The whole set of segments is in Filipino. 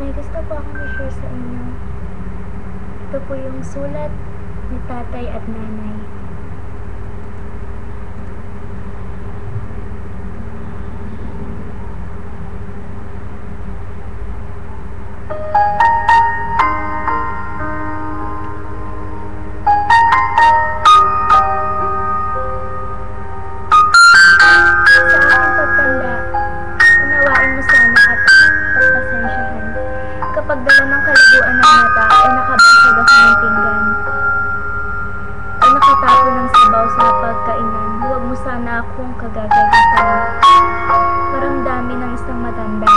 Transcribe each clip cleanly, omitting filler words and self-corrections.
May gusto po akong i-share sa inyo. Ito po yung sulat ni tatay at nanay. Kapag dala ng kalabuan ng mata ay nakabasag ako ng pinggan ay nakatapo ng sabaw sa pagkainan, huwag mo sana akong kagagalitan. Maramdamin ng isang matanda.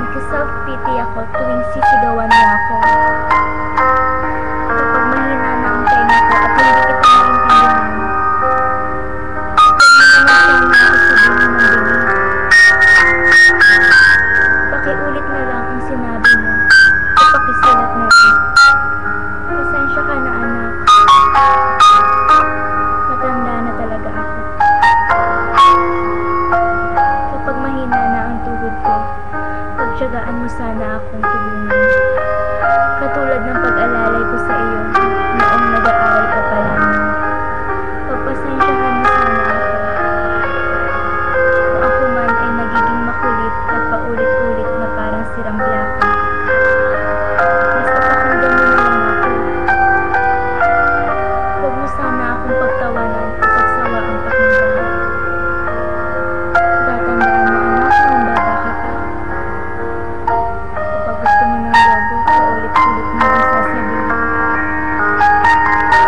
Nagka-self-pity ako tuwing sisigawan mo ako. Kapag mahina na ang tenga ko at hindi kita maintindihan, huwag mo naman sana ako sabihin ng dinig. Pakiulit na lang ang sinabi mo o pakisulat na lang. Pasensya ka na, anak. Matanda na talaga ako. Kapag mahina na ang tuhod ko, pagtiyagaan mo sana akong tulungan. Katulad ng pag-alalay ko sa iyo noong nag-aaral ka pa lamang. Pagpasensyahan mo sana ako. Kung ako man ay nagiging makulit at paulit-ulit na parang sirang blako. Basta pakinggan mo na lang ako. Huwag mo sana akong pagtawanan o pagsawa ang pakinggan. Tatandaan mo, anak, noong bata ka pa. Kapag gusto mo ng lobo, paulit-ulit mo ang sasabihin.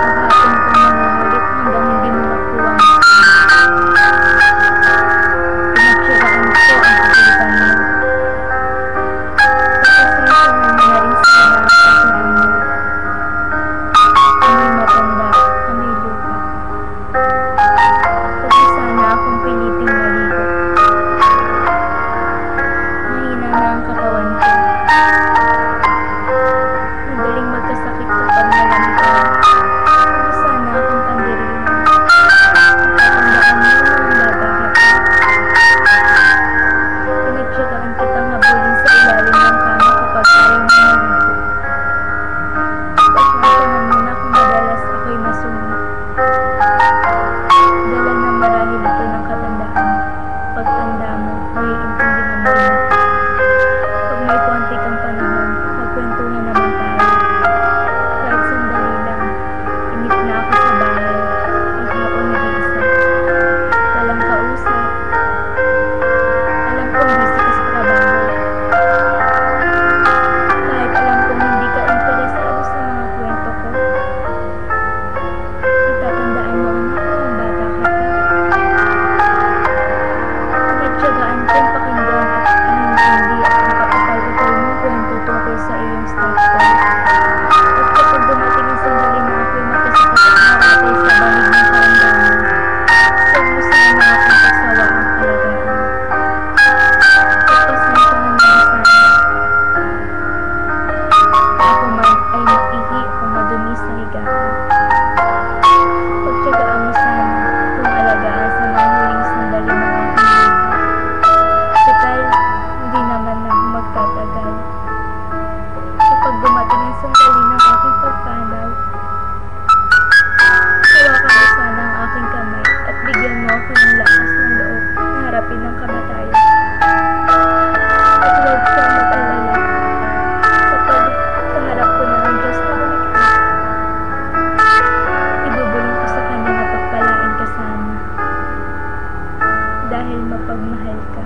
Maghapon kang nangungulit hanggang hindi mo makuha ang pinagtyagaan ko ang kakulitan mo. Pagpasensyahan mo na rin sana ang kasinaan mo. Amoy matanda, amoy lupa. Huwag mo sana akong piliting maligo. Mahina na ang katawan ko. Madaling magkasakit kapag malamig ka. Huwag mo sana akong pandirihan. Tatandaan mo noong bata ka pa. Pinagtyagaan kitang habulin sa ilalim ng kama kapag ayaw mo maligo. Pasensyahan mo na kung madalas ako'y masungit. Dala na marahil ito ng katandaan. Pagtanda mo, maiintindihan mo rin. Pag may konti kang panahon, magkwentuhan naman tayo. Kahit sandali lang, inip na ako sa bahay. Maghapon nag-iisa. Walang kausap. Alam kong busy ka sa trabaho. Kahit alam kong hindi ka interesado sa mga kwento ko. Natatandaan mo, anak, noong bata ka pa. Pinagtyagaan kong pakinggan at inintindi ang kapapal-kapal mong kwento tungkol sa iyong stepdad. At kapag dumating ang sandali na ako'y magkasakit at maratay sa banig ng karamdaman, huwag mo sana akong pagsawa ang alagaan. Pagpasensyahan mo na sana. Kung ako man ay maihi o madumi sa higaan. Pagtyagaan mo sana kung alagaan sa mga huling sandali ng aking buhay. Total, hindi naman na magtatagal. Kapag dumating ang sandali ng aking pagpanaw, hawakan mo sana ang aking kamay at bigyan mo ako ng lakas ng loob na harapin ang kamatayan. At huwag kang mag-alala. Kapag kaharap ko na ang Diyos na lumikha, ibubulong ko sa Kanya na pagpalain ka sana. Dahil mapagmahal ka.